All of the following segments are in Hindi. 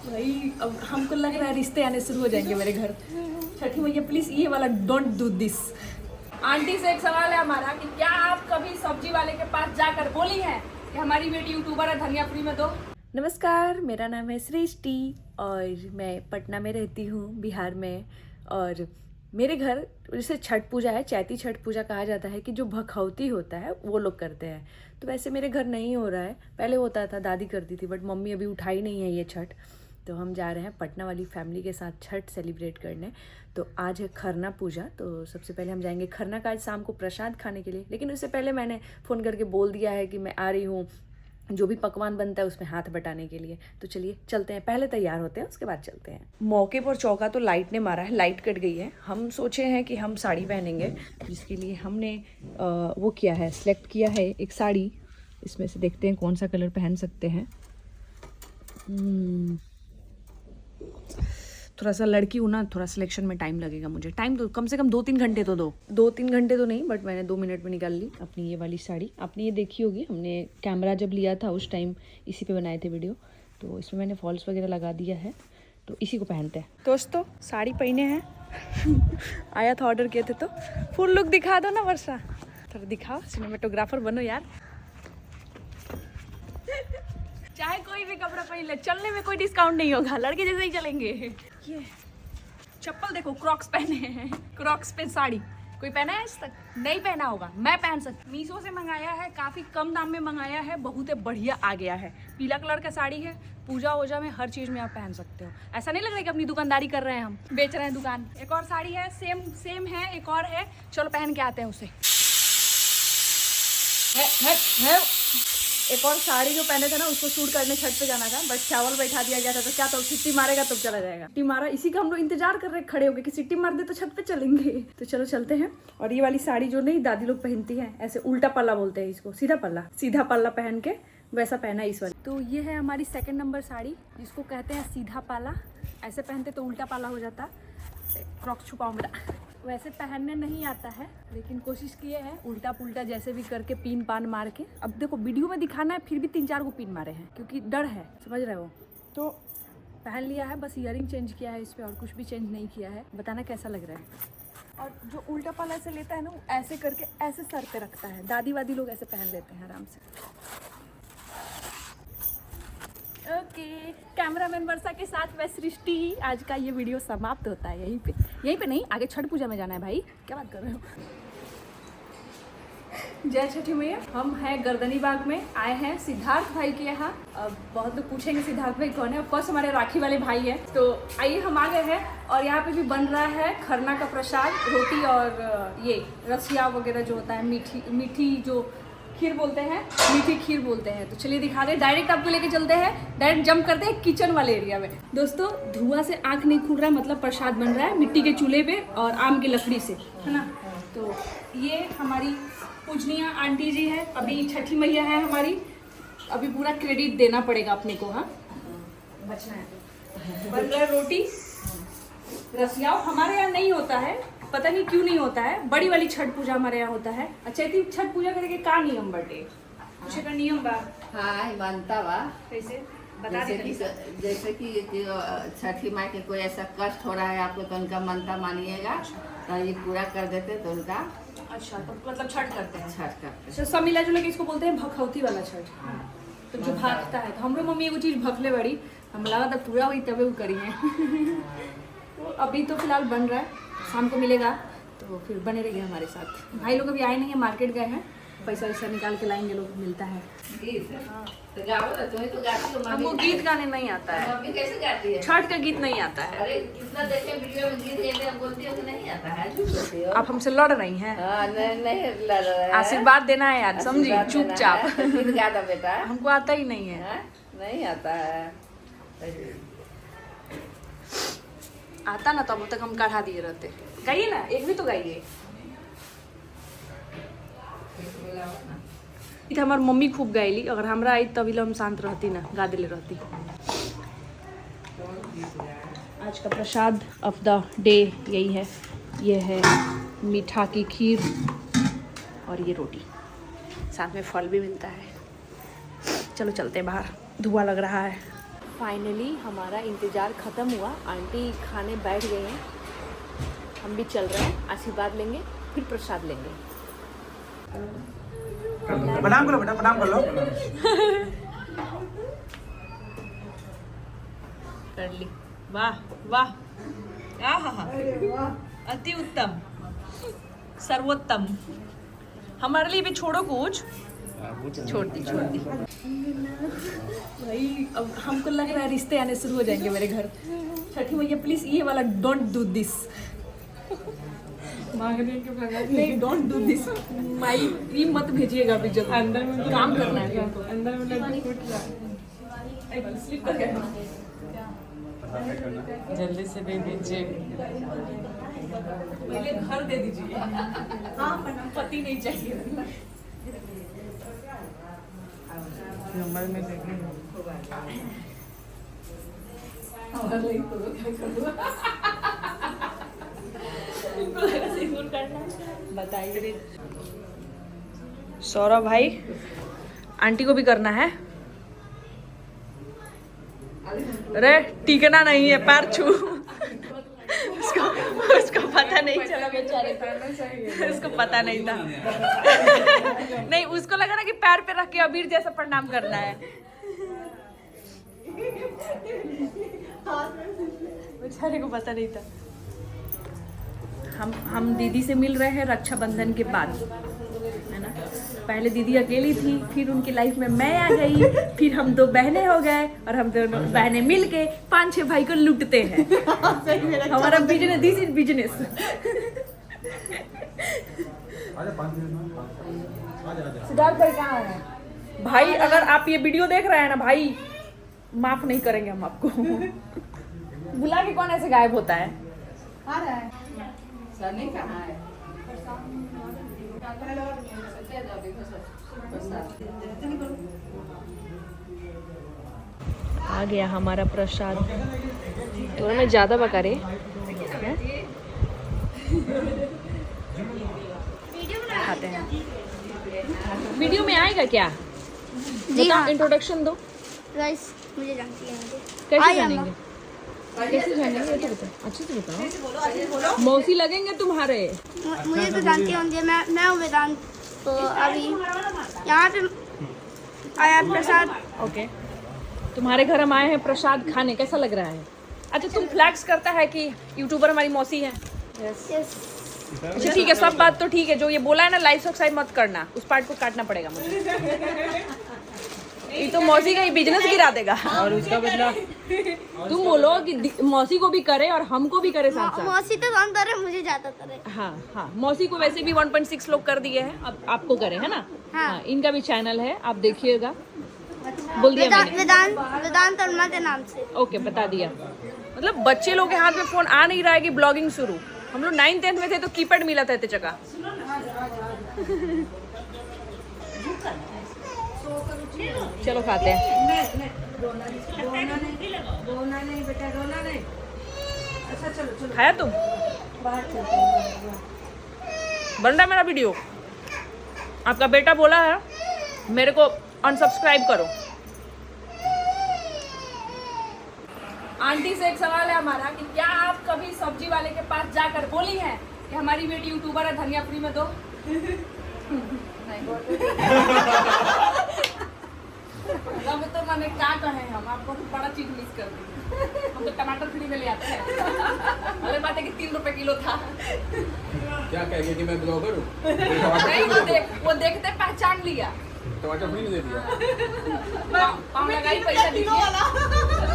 भाई अब हमको लग रहा है रिश्ते आने शुरू हो जाएंगे मेरे घर। छठी मैया प्लीज ये वाला डोंट डू दिस। आंटी से एक सवाल है हमारा कि क्या आप कभी सब्जी वाले के पास जाकर बोली हैं कि हमारी बेटी यूट्यूबर है, धनिया फ्री में दो। नमस्कार, मेरा नाम है सृष्टि और मैं पटना में रहती हूँ, बिहार में। और मेरे घर जैसे छठ पूजा है, चैती छठ पूजा कहा जाता है कि जो भखौती होता है वो लोग करते हैं। तो वैसे मेरे घर नहीं हो रहा है, पहले होता था, दादी करती थी, बट मम्मी अभी उठाई नहीं है ये छठ। तो हम जा रहे हैं पटना वाली फैमिली के साथ छठ सेलिब्रेट करने। तो आज है खरना पूजा, तो सबसे पहले हम जाएंगे खरना का आज शाम को प्रसाद खाने के लिए। लेकिन उससे पहले मैंने फ़ोन करके बोल दिया है कि मैं आ रही हूँ, जो भी पकवान बनता है उसमें हाथ बटाने के लिए। तो चलिए चलते हैं, पहले तैयार होते हैं उसके बाद चलते हैं। मौके पर चौका तो लाइट ने मारा है, लाइट कट गई है। हम सोचे हैं कि हम साड़ी पहनेंगे, जिसके लिए हमने वो किया है, सेलेक्ट किया है एक साड़ी। इसमें से देखते हैं कौन सा कलर पहन सकते हैं। थोड़ा सा लड़की हूँ ना, थोड़ा सिलेक्शन में टाइम लगेगा मुझे। टाइम तो कम से कम 2-3 घंटे तो दो। 2-3 घंटे तो नहीं, बट मैंने 2 मिनट में निकाल ली अपनी ये वाली साड़ी। आपने ये देखी होगी, हमने कैमरा जब लिया था उस टाइम इसी पे बनाए थे वीडियो। तो इसमें मैंने फॉल्स वगैरह लगा दिया है, तो इसी को पहनते हैं। दोस्तों साड़ी पहने हैं आया था, ऑर्डर किए थे। तो फुल लुक दिखा दो ना वर्षा, थोड़ा दिखाओ, सिनेमेटोग्राफर बनो यार। चाहे कोई भी कपड़ा पहन ले, चलने में कोई डिस्काउंट नहीं होगा, लड़के जैसे ही चलेंगे। ये चप्पल देखो, क्रॉक्स पहने हैं, क्रॉक्स पे साड़ी। कोई पहना है आज तक? नहीं पहना होगा, मैं पहन सकती। मीशो से मंगाया है, काफ़ी कम दाम में मंगाया है, बहुत ही बढ़िया आ गया है। पीला कलर का साड़ी है, पूजा वूजा में हर चीज़ में आप पहन सकते हो। ऐसा नहीं लग रहा है कि अपनी दुकानदारी कर रहे हैं, हम बेच रहे हैं दुकान। एक और साड़ी है, सेम है, एक और है, चलो पहन के आते हैं उसे। है एक और साड़ी जो पहने थे ना, उसको शूट करने छत पे जाना था, बट चावल बैठा दिया गया था। तो क्या तो सिट्टी मारेगा तब चला जाएगा। सिट्टी मारा, इसी का हम लोग इंतजार कर रहे खड़े होके कि सिट्टी मार दे तो छत पे चलेंगे। तो चलो चलते हैं। और ये वाली साड़ी जो नहीं दादी लोग पहनती है, ऐसे उल्टा पल्ला बोलते हैं इसको, सीधा पल्ला पहन के वैसा पहना इस वाली। तो ये है हमारी 2nd नंबर साड़ी, जिसको कहते हैं सीधा पाला। ऐसे पहनते तो उल्टा पाला हो जाता। क्रॉक्स छुपाओ मेरा। वैसे पहनने नहीं आता है, लेकिन कोशिश किए हैं उल्टा पुल्टा जैसे भी करके पिन पान मार के। अब देखो वीडियो में दिखाना है, फिर भी 3-4 को पिन मारे हैं, क्योंकि डर है, समझ रहे हो। तो पहन लिया है, बस ईयरिंग चेंज किया है इस पर, और कुछ भी चेंज नहीं किया है। बताना कैसा लग रहा है। और जो उल्टा पाला ऐसे लेता है ना, ऐसे करके ऐसे सर पे रखता है। दादी वादी लोग ऐसे पहन लेते हैं आराम से। ओके, कैमरामैन वर्षा के साथ मैं सृष्टि। आज का ये वीडियो समाप्त होता है यहीं पे नहीं, आगे छठ पूजा में जाना है भाई, क्या बात कर रहे हो। जय छठी मैया। हम हैं गर्दनी बाग में, आए हैं सिद्धार्थ भाई के यहाँ। अब बहुत लोग पूछेंगे सिद्धार्थ भाई कौन है। ऑफकोर्स हमारे राखी वाले भाई है। तो आइए हम आ गए हैं, और यहाँ पे भी बन रहा है खरना का प्रसाद, रोटी और ये रसिया वगैरह जो होता है, मीठी जो खीर बोलते हैं, मीठी खीर बोलते हैं। तो चलिए दिखा दे, डायरेक्ट आपको लेके चलते हैं, डायरेक्ट जंप करते हैं किचन वाले एरिया में। दोस्तों धुआं से आंख नहीं खुल रहा, मतलब प्रसाद बन रहा है मिट्टी के चूल्हे पे और आम की लकड़ी से, है ना। तो ये हमारी पूजनीय आंटी जी है, अभी छठी मैया है हमारी। अभी पूरा क्रेडिट देना पड़ेगा अपने को, हाँ बचना है। बन रहा है रोटी, रसियाओ हमारे यहाँ नहीं होता है, पता नहीं क्यों नहीं होता है। बड़ी वाली छठ पूजा हमारे यहाँ होता है। अच्छा इतनी छठ पूजा करके का नियम बटे, कुछ का नियम बा? हाँ मानता बा। कैसे बता दे। जैसे कि छठी माँ के कोई ऐसा कष्ट हो रहा है आपको, तो उनका मानता मानिएगा, तो ये पूरा कर देते तो उनका। अच्छा तो मतलब छठ करते हैं। छठ करते हैं। अच्छा सब मिला जुला के इसको बोलते हैं भखौती वाला छठ। तो जो भागता है, तो हम लोग मम्मी एगो चीज़ भखले बड़ी, हम लगा था पूरा वही तबे वो करी है। तो अभी तो फिलहाल बन रहा है, शाम को मिलेगा, तो फिर बने रहिए हमारे साथ। भाई लोग अभी आए नहीं है, मार्केट गए हैं, पैसा वैसा निकाल के लाएंगे, लोग मिलता है। गीत तो गाओ ना, तुम्हें तो गाती हो। हमको गीत गाने नहीं आता है। मम्मी कैसे गाती है? छठ का गीत नहीं आता है। अरे कितना देखे वीडियो में गीत गाते हैं, बोलती हो कि नहीं आता है, झूठ बोलती हो। आप हमसे लड़ रही हैं। हाँ नहीं लड़ रहा है। आशीर्वाद देना है यार, समझी, चुपचाप। गीत गाता बेटा, हमको आता ही नहीं है। नहीं आता है। आता ना तो अब तक हम कढ़ा दिए रहते। गाइए ना, एक भी तो गाइए। हमार मम्मी खूब गायली, अगर हमरा आई तभी हम शांत रहती ना, गा दिले रहती। आज का प्रसाद ऑफ द डे यही है, ये है मीठा की खीर और ये रोटी, साथ में फल भी मिलता है। चलो चलते हैं बाहर, धुआं लग रहा है। फाइनली हमारा इंतज़ार ख़त्म हुआ। आंटी खाने बैठ गई हैं, हम भी चल रहे हैं। आशीर्वाद लेंगे, फिर प्रसाद लेंगे। प्रणाम करो बेटा, प्रणाम कर लो। कर ली। वाह वाह, आहा, अति उत्तम, सर्वोत्तम। हमारे लिए भी छोड़ो कुछ। छोड़ दी। भाई अब हमको लग रहा है रिश्ते आने शुरू हो जाएंगे मेरे घर। छठी मैया प्लीज ये वाला डोंट डू दिस। मांगने के बगैर नहीं, डोंट डू दिस माई। ये मत भेजिएगा अभी, जब अंदर में काम करना है हमको। अंदर में लड्डू फूट रहा है। स्लिप कर गया। जल्दी से दे दीजिए। पहले घर दे दीजिए। हाँ, पति नहीं चाहिए। नंबर में देखेंगे। बताइए सौरभ भाई, आंटी को भी करना है। अरे टिकना नहीं है, पैर छू। उसको पता नहीं चला बेचारे, उसको पता नहीं था। नहीं, उसको लगा ना कि पैर पे रख के अबीर जैसा प्रणाम करना है। बेचारे को पता नहीं था। हम दीदी से मिल रहे हैं रक्षाबंधन के बाद, है ना। पहले दीदी अकेली थी, फिर उनकी लाइफ में मैं आ गई, फिर हम दो बहनें हो गए और हम दोनों बहनें मिलके 5-6 भाई को लूटते हैं। हमारा business, this is business. Siddharth भाई कहाँ है? भाई अगर आप ये वीडियो देख रहे हैं ना भाई, माफ नहीं करेंगे हम आपको। बुला के कौन ऐसे गायब होता है? आ रहा है सनी कहाँ है? आ गया हमारा प्रसाद। तो मैं ज्यादा बका रहे खाते हैं। वीडियो में आएगा क्या? जी हाँ। इंट्रोडक्शन दो। गाइस मुझे जानती है कैसे जानेंगे? कैसे जानेंगे ये तो बताओ, अच्छे से बताओ। मौसी लगेंगे तुम्हारे। मुझे तो जानती होंगे। मैं हूँ वेदांत। तो अभी यहाँ पे आया प्रसाद। ओके, तुम्हारे घर हम आए हैं प्रसाद खाने। कैसा लग रहा है? अच्छा, तुम फ्लैक्स करता है कि यूट्यूबर हमारी मौसी है। यस। अच्छा ठीक है, सब बात तो ठीक है। जो ये बोला है ना लाइव सब्सक्राइब मत करना, उस पार्ट को काटना पड़ेगा मुझे। ये तो मौसी का ही बिजनेस गिरा देगा। और उसका बदला तुम बोलो कि मौसी को भी करे और हमको भी करे साथ साथ। मौसी तो कम करे, मुझे ज्यादा करे। हाँ, मौसी को वैसे भी 1.6 लोग कर दिए हैं, अब आपको करे, है ना। हाँ। इनका भी चैनल है, आप देखिएगा। बोल दिया मैंने। वेदांत वर्मा के नाम से। ओके, बता दिया। मतलब बच्चे लोग के हाथ में फोन आ नहीं रहा है कि ब्लॉगिंग शुरू। हम लोग 9th-10th में थे तो कीपैड मिला था इतने जगह। चलो खाते हैं। खाया तुम? बन रहा है मेरा वीडियो। आपका बेटा बोला है मेरे को अनसब्सक्राइब करो। आंटी से एक सवाल है हमारा कि क्या आप कभी सब्जी वाले के पास जाकर बोली हैं कि हमारी बेटी यूट्यूबर है, धनिया फ्री में दो? अब तो मैंने क्या कहे, हम आपको तो बड़ा चीज मिस कर दी। हम तो टमाटर फ्री में ले आते हैं। अरे बात है कि 3 रुपए किलो था। क्या कहेंगे कि मैं ब्लॉगर हूँ? नहीं, वो देखते पहचान लिया। टमाटर फ्री में दे दिया। पाँव लगाई पैसा दीजिए।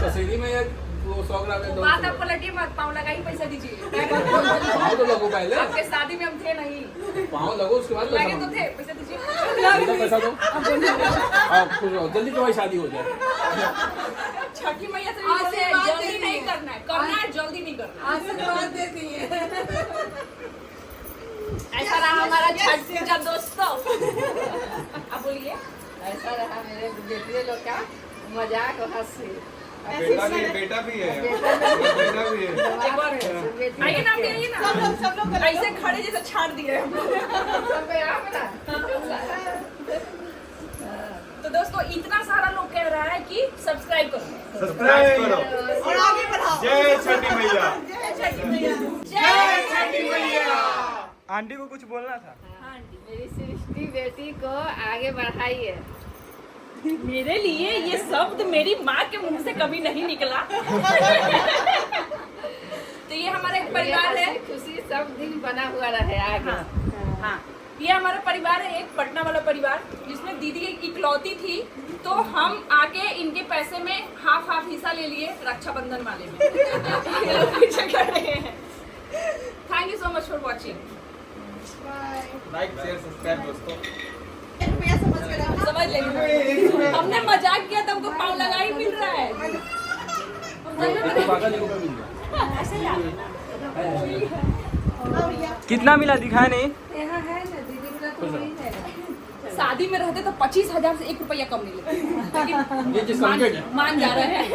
तस्वीर में ये वो 100 ग्राम में 2 बात आप पलटिए मत, पाँव लगाई पैसा दीजिए। पाँव तो लगो पहले। आपके शादी में हम थे नहीं। पाँव लगो उसके बाद लगे तो थे, पैसा दीजिए। पैसा दो। आप खुश रहो, जल्दी तुम्हारी शादी हो जाए। छठी मैया से जल्दी नहीं करना है, करना है जल्दी नहीं करना। आशीर्वाद देती है। ऐसा रहा हमारा छठ पूजा दोस्तों। आप बोलिए। ऐसा रहा मेरे बेटियों लोग का मजाक और हंसी। बेटा भी है। बेटा भी है। एक बार आइए ना, आइए ना। सब लोग ऐसे खड़े जैसे छाड़ दिए हम। सब यहाँ पे ना। तो दोस्तों इतना सारा लोग कह रहा है कि सब्सक्राइब करो, सब्सक्राइब करो और आगे बढ़ाओ। जय छठी मैया, जय छठी मैया, जय छठी मैया। आंटी को कुछ बोलना था। मेरी सृष्टि बेटी को आगे बढ़ाइए। मेरे लिए ये शब्द मेरी माँ के मुंह से कभी नहीं निकला। तो ये हमारा एक परिवार है, खुशी सब दिन बना हुआ रहे आगे। हाँ, ये हमारा परिवार है, एक पटना वाला परिवार जिसमें दीदी एक इकलौती थी, तो हम आके इनके पैसे में हाफ हिस्सा ले लिए रक्षाबंधन वाले में। ये लोग पीछे कर रहे हैं। Thank you so much for watching. Like share subscribe दोस्तों। समझ लेंगे, हमने मजाक किया तो हमको पाँव लगा ही मिल रहा है। पागल को मिल गया। ऐसे ही कितना मिला दिखाया नहीं। शादी में रहते तो 25,000 से 1 रुपया कम नहीं लेते, ये चीज संकेत है। मान जा रहे हैं।